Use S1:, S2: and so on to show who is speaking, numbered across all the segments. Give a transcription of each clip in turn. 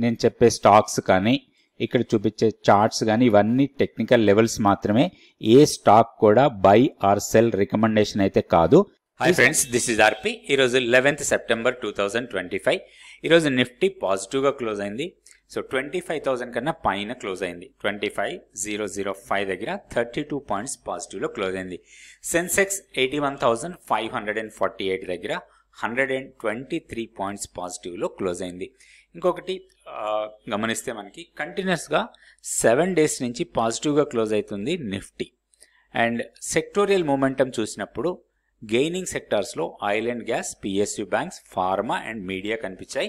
S1: నేను చెప్పే స్టాక్స్ కానీ ఇక్కడ చూపించే చార్ట్స్ కానీ ఇవన్నీ టెక్నికల్ లెవెల్స్ మాత్రమే. ఏ స్టాక్ కూడా బై ఆర్ సెల్ రికమెండేషన్ అయితే కాదు.
S2: హాయ్ ఫ్రెండ్స్, దిస్ ఇస్ ఆర్పి. ఈరోజు 11th సెప్టెంబర్ 2025. ఈరోజు నిఫ్టీ పాజిటివ్గా క్లోజ్ అయింది. సో 25,000 కన్నా పైన క్లోజ్ అయింది. 25,005 దగ్గర 32 పాయింట్స్ పాజిటివ్లో క్లోజ్ అయింది. సెన్సెక్స్ 81,548 దగ్గర 123 పాయింట్స్ పాజిటివ్లో క్లోజ్ అయింది. ఇంకొకటి గమనిస్తే మనకి కంటిన్యూస్గా 7 days నుంచి పాజిటివ్గా క్లోజ్ అవుతుంది నిఫ్టీ. అండ్ సెక్టోరియల్ మూమెంటం చూసినప్పుడు గెయినింగ్ సెక్టార్స్లో oil and gas, PSU banks, pharma and media కనిపించాయి.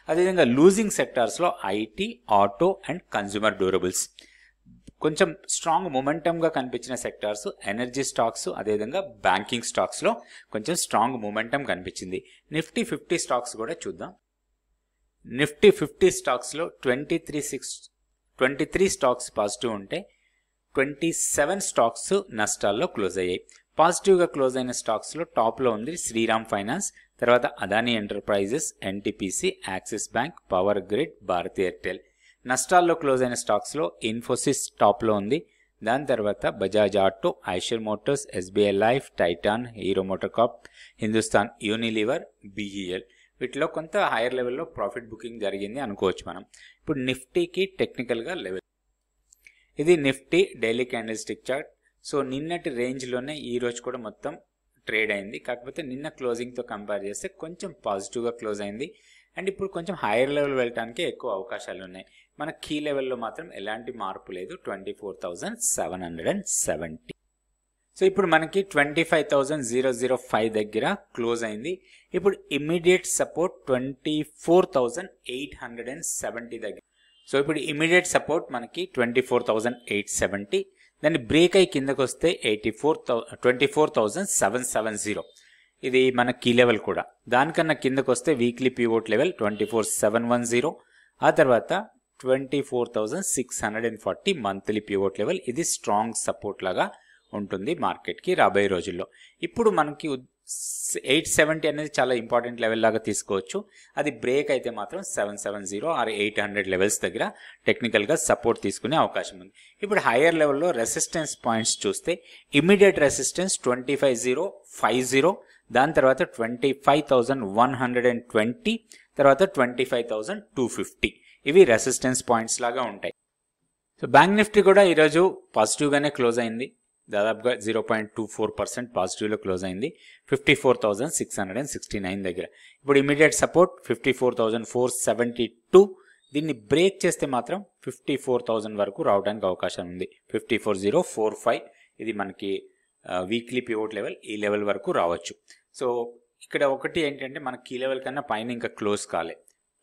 S2: అదేవిధంగా లూజింగ్ సెక్టార్స్లో IT, auto and consumer durables. కొంచెం స్ట్రాంగ్ మొమెంటమ్గా కనిపించిన సెక్టార్స్ ఎనర్జీ స్టాక్స్, అదేవిధంగా బ్యాంకింగ్ స్టాక్స్లో కొంచెం స్ట్రాంగ్ మొమెంటం కనిపించింది. నిఫ్టీ 50 స్టాక్స్ కూడా చూద్దాం. నిఫ్టీ 50 స్టాక్స్లో 23 స్టాక్స్ పాజిటివ్ ఉంటే 27 స్టాక్స్ నష్టాల్లో క్లోజ్ అయ్యాయి. పాజిటివ్గా క్లోజ్ అయిన స్టాక్స్లో టాప్లో ఉంది శ్రీరామ్ ఫైనాన్స్, తర్వాత Adani enterprises, NTPC, Axis Bank, Power Grid, Bharti Airtel. నష్టాల్లో క్లోజ్ అయిన స్టాక్స్లో ఇన్ఫోసిస్ టాప్లో ఉంది. దాని తర్వాత Bajaj auto, Eicher Motors, SBI Life, Titan, Hero MotoCorp, Hindustan Unilever, BEL. వీటిలో కొంత హైయర్ లెవెల్లో ప్రాఫిట్ బుకింగ్ జరిగింది అనుకోవచ్చు మనం. ఇప్పుడు నిఫ్టీకి టెక్నికల్గా లెవెల్, ఇది Nifty daily candle stick chart. So నిన్నటి రేంజ్లోనే ఈ రోజు కూడా మొత్తం ట్రేడ్ అయింది. కాకపోతే నిన్న క్లోజింగ్తో కంపేర్ చేస్తే కొంచెం పాజిటివ్గా క్లోజ్ అయింది. అండ్ ఇప్పుడు కొంచెం హైయర్ లెవెల్ వెళ్ళడానికి ఎక్కువ అవకాశాలు ఉన్నాయి. మన కీ లెవెల్లో మాత్రం ఎలాంటి మార్పు లేదు, 24,770. సో ఇప్పుడు మనకి 25,005 దగ్గర క్లోజ్ అయింది. ఇప్పుడు ఇమ్మీడియట్ సపోర్ట్ 24,870 దగ్గర. సో ఇప్పుడు ఇమ్మీడియట్ సపోర్ట్ మనకి 24,870. దాన్ని బ్రేక్ అయ్యి కిందకు వస్తే 24,770. ఇది మన కీ లెవెల్ కూడా. దానికన్నా కిందకు వస్తే వీక్లీ పివోట్ లెవెల్ 24,710. ఆ తర్వాత 24,640 మంత్లీ పివోట్ లెవెల్. ఇది స్ట్రాంగ్ సపోర్ట్ లాగా ఉంటుంది మార్కెట్కి రాబోయే రోజుల్లో. ఇప్పుడు మనకి 870 అనేది చాలా ఇంపార్టెంట్ లెవెల్ లాగా తీసుకోవచ్చు. అది బ్రేక్ అయితే మాత్రం 770 ఆర్ 800 లెవెల్స్ దగ్గర టెక్నికల్గా సపోర్ట్ తీసుకునే అవకాశం ఉంది. ఇప్పుడు హైయర్ లెవెల్లో రెసిస్టెన్స్ పాయింట్స్ చూస్తే ఇమ్మీడియట్ రెసిస్టెన్స్ 25,050, దాని తర్వాత 25,120, తర్వాత 25,250. ఇవి రెసిస్టెన్స్ పాయింట్స్ లాగా ఉంటాయి. సో బ్యాంక్ నిఫ్టీ కూడా ఈరోజు పాజిటివ్గానే క్లోజ్ అయింది. దాదాపుగా 0.24% పాజిటివ్లో క్లోజ్ అయింది 54,669 దగ్గర. ఇప్పుడు ఇమీడియట్ సపోర్ట్ 54,472. దీన్ని బ్రేక్ చేస్తే మాత్రం 54,000 వరకు రావడానికి అవకాశం ఉంది. 54,045 ఇది మనకి వీక్లీ పివోట్ లెవెల్. ఈ లెవెల్ వరకు రావచ్చు. సో ఇక్కడ ఒకటి ఏంటంటే మన కీ లెవెల్ కన్నా పైన ఇంకా క్లోజ్ కాలే.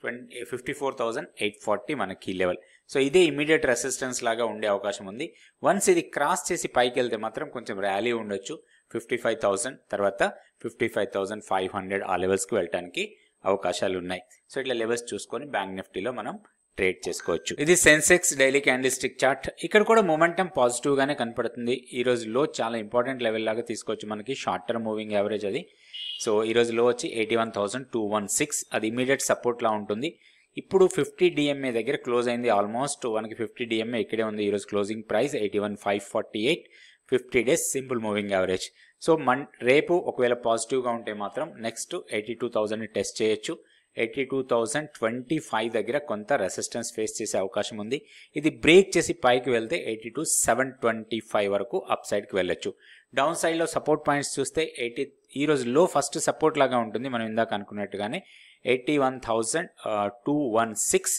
S2: 54,840 మన కీ లెవెల్. సో ఇదే ఇమీడియట్ రెసిస్టెన్స్ లాగా ఉండే అవకాశం ఉంది. వన్స్ ఇది క్రాస్ చేసి పైకి వెళ్తే మాత్రం కొంచెం ర్యాలీ ఉండొచ్చు. 55,000 తర్వాత 55,500 ఆ లెవెల్స్కి వెళ్ళడానికి అవకాశాలు ఉన్నాయి. సో ఇట్లా లెవెల్స్ చూసుకొని బ్యాంక్ నిఫ్టీలో మనం ట్రేడ్ చేసుకోవచ్చు. ఇది Sensex daily candle stick chart. ఇక్కడ కూడా మొమెంటం పాజిటివ్గానే కనపడుతుంది. ఈ రోజు లో చాలా ఇంపార్టెంట్ లెవెల్ లాగా తీసుకోవచ్చు మనకి. షార్ట్ టర్మ్ మూవింగ్ యావరేజ్ అది. సో ఈరోజు లో వచ్చి 81,216. అది ఇమీడియట్ సపోర్ట్లా ఉంటుంది. ఇప్పుడు 50 DMA దగ్గర క్లోజ్ అయింది. ఆల్మోస్ట్ మనకి 50 DMA ఇక్కడే ఉంది. ఈరోజు closing price 81,548. 50 days simple moving average. So రేపు ఒకవేళ పాజిటివ్గా ఉంటే మాత్రం నెక్స్ట్ 82,000ని టెస్ట్ చేయొచ్చు. 82,025 దగ్గర కొంత రెసిస్టెన్స్ ఫేస్ చేసే అవకాశం ఉంది. ఇది బ్రేక్ చేసి పైకి వెళ్తే 82,725 వరకు అప్ సైడ్కి వెళ్ళొచ్చు. డౌన్ సైడ్లో సపోర్ట్ పాయింట్స్ చూస్తే ఈరోజు లో ఫస్ట్ సపోర్ట్ లాగా ఉంటుంది మనం ఇందాక అనుకున్నట్టుగానే. 81,216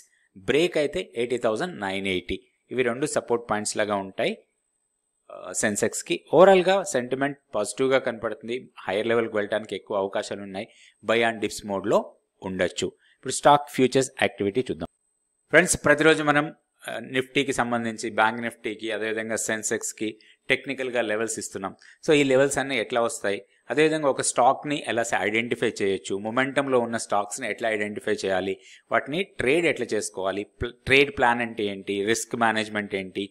S2: బ్రేక్ అయితే 80,980. ఇవి రెండు సపోర్ట్ పాయింట్స్ లాగా ఉంటాయి సెన్సెక్స్కి. ఓవరాల్గా సెంటిమెంట్ పాజిటివ్గా కనపడుతుంది. హైయర్ లెవెల్కి వెళ్ళడానికి ఎక్కువ అవకాశాలు ఉన్నాయి. బై అండ్ డిప్స్ మోడ్లో ఉండొచ్చు. ఇప్పుడు స్టాక్ ఫ్యూచర్స్ యాక్టివిటీ చూద్దాం. ఫ్రెండ్స్, ప్రతిరోజు మనం నిఫ్టీకి సంబంధించి బ్యాంక్ నిఫ్టీకి అదేవిధంగా సెన్సెక్స్కి టెక్నికల్గా లెవెల్స్ ఇస్తున్నాం. సో ఈ లెవెల్స్ అన్నీ ఎట్లా వస్తాయి, అదేవిధంగా ఒక స్టాక్ని ఎలా ఐడెంటిఫై చేయొచ్చు, మొమెంటంలో ఉన్న స్టాక్స్ని ఎట్లా ఐడెంటిఫై చేయాలి, వాటిని ట్రేడ్ ఎట్లా చేసుకోవాలి, ట్రేడ్ ప్లాన్ అంటే ఏంటి, రిస్క్ మేనేజ్మెంట్ ఏంటి,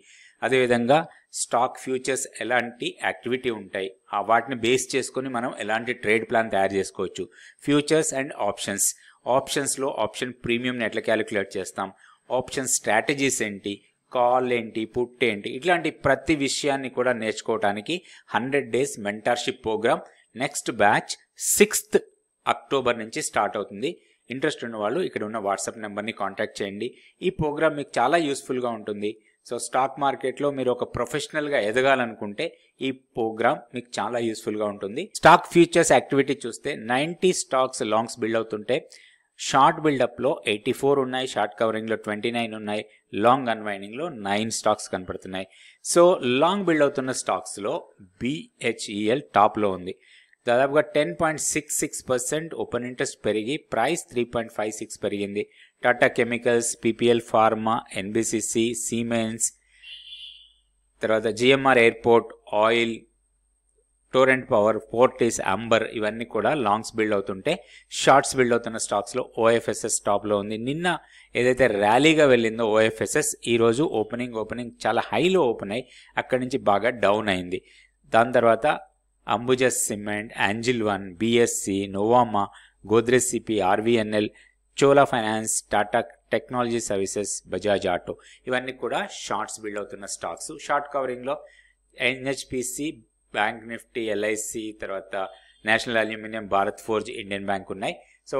S2: అదేవిధంగా స్టాక్ ఫ్యూచర్స్ ఎలాంటి యాక్టివిటీ ఉంటాయి, వాటిని బేస్ చేసుకొని మనం ఎలాంటి ట్రేడ్ ప్లాన్ తయారు చేసుకోవచ్చు. ఫ్యూచర్స్ అండ్ ఆప్షన్స్లో ఆప్షన్ ప్రీమియంని ఎట్లా క్యాలిక్యులేట్ చేస్తాం, ఆప్షన్ స్ట్రాటజీస్ ఏంటి, కాల్ ఏంటి, పుట్ ఏంటి, ఇట్లాంటి ప్రతి విషయాన్ని కూడా నేర్చుకోవడానికి 100 days mentorship program next batch 6th October నుంచి స్టార్ట్ అవుతుంది. ఇంట్రెస్ట్ ఉన్న వాళ్ళు ఇక్కడ ఉన్న వాట్సాప్ నెంబర్ని కాంటాక్ట్ చేయండి. ఈ ప్రోగ్రామ్ మీకు చాలా యూస్ఫుల్గా ఉంటుంది. సో స్టాక్ మార్కెట్లో మీరు ఒక ప్రొఫెషనల్గా ఎదగాలనుకుంటే ఈ ప్రోగ్రామ్ మీకు చాలా యూస్ఫుల్గా ఉంటుంది. స్టాక్ ఫ్యూచర్స్ యాక్టివిటీ చూస్తే 90 స్టాక్స్ లాంగ్స్ బిల్డ్ అవుతుంటే షార్ట్ బిల్డప్లో 84 ఉన్నాయి, షార్ట్ కవరింగ్లో 29 ఉన్నాయి, లాంగ్ అన్వైండింగ్లో 9 స్టాక్స్ కనపడుతున్నాయి. సో లాంగ్ బిల్డ్ అవుతున్న స్టాక్స్లో BHEL టాప్లో ఉంది. దాదాపుగా 10.66% ఓపెన్ ఇంట్రెస్ట్ పెరిగి ప్రైస్ 3.56 పెరిగింది. Tata Chemicals, PPL pharma, NBCC, Siemens, తర్వాత GMR airport, oil, Torrent Power, Fortis, Amber ఇవన్నీ కూడా లాంగ్స్ బిల్డ్ అవుతుంటే షార్ట్స్ బిల్డ్ అవుతున్న స్టాక్స్లో OFSS టాప్లో ఉంది. నిన్న ఏదైతే ర్యాలీగా వెళ్ళిందో OFSS ఈరోజు ఓపెనింగ్ చాలా హైలో ఓపెన్ అయ్యి అక్కడి నుంచి బాగా డౌన్ అయింది. దాని తర్వాత Ambuja Cement, Angel One, BSC, Nuvama, Godrej CP, RVNL, Chola Finance, Tata Technology Services, Bajaj Auto ఇవన్నీ కూడా షార్ట్స్ బిల్డ్ అవుతున్న స్టాక్స్. షార్ట్ కవరింగ్లో NHPC, బ్యాంక్ నిఫ్టీ, LIC, తర్వాత National Aluminium, Bharat Forge, Indian Bank ఉన్నాయి. సో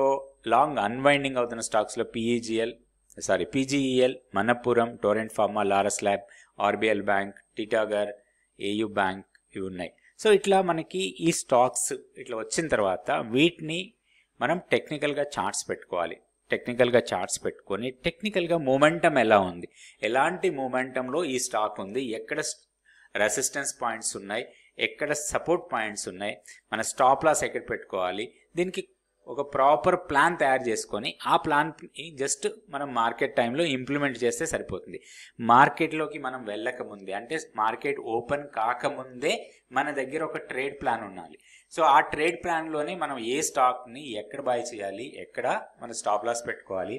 S2: లాంగ్ అన్వైండింగ్ అవుతున్న స్టాక్స్లో PGEL, Manappuram, Torrent Pharma, Laurus Lab, RBL bank, Titagarh, AU bank ఇవి ఉన్నాయి. సో ఇట్లా మనకి ఈ స్టాక్స్ ఇట్లా వచ్చిన తర్వాత వీటిని మనం టెక్నికల్గా చార్ట్స్ పెట్టుకోవాలి. టెక్నికల్గా మూమెంటం ఎలా ఉంది, ఎలాంటి మూమెంటంలో ఈ స్టాక్ ఉంది, ఎక్కడ రెసిస్టెన్స్ పాయింట్స్ ఉన్నాయి, ఎక్కడ సపోర్ట్ పాయింట్స్ ఉన్నాయి, మన స్టాప్ లాస్ ఎక్కడ పెట్టుకోవాలి, దీనికి ఒక ప్రాపర్ ప్లాన్ తయారు చేసుకొని ఆ ప్లాన్ని జస్ట్ మనం మార్కెట్ టైంలో ఇంప్లిమెంట్ చేస్తే సరిపోతుంది. మార్కెట్లోకి మనం వెళ్ళకముందే, అంటే మార్కెట్ ఓపెన్ కాకముందే మన దగ్గర ఒక ట్రేడ్ ప్లాన్ ఉండాలి. సో ఆ ట్రేడ్ ప్లాన్లోనే మనం ఏ స్టాక్ని ఎక్కడ బై చేయాలి, ఎక్కడ మన స్టాప్ లాస్ పెట్టుకోవాలి,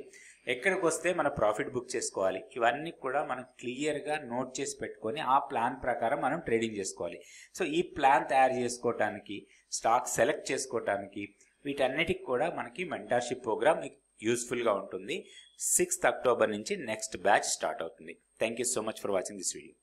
S2: ఎక్కడికి వస్తే మన ప్రాఫిట్ బుక్ చేసుకోవాలి, ఇవన్నీ కూడా మనం క్లియర్గా నోట్ చేసి పెట్టుకొని ఆ ప్లాన్ ప్రకారం మనం ట్రేడింగ్ చేసుకోవాలి. సో ఈ ప్లాన్ తయారు చేసుకోవటానికి, స్టాక్ సెలెక్ట్ చేసుకోవటానికి, వీటన్నిటికి కూడా మనకి మెంటర్షిప్ ప్రోగ్రామ్ యూస్ఫుల్గా ఉంటుంది. 6th అక్టోబర్ నుంచి నెక్స్ట్ బ్యాచ్ స్టార్ట్ అవుతుంది. Thank you so much for watching this video.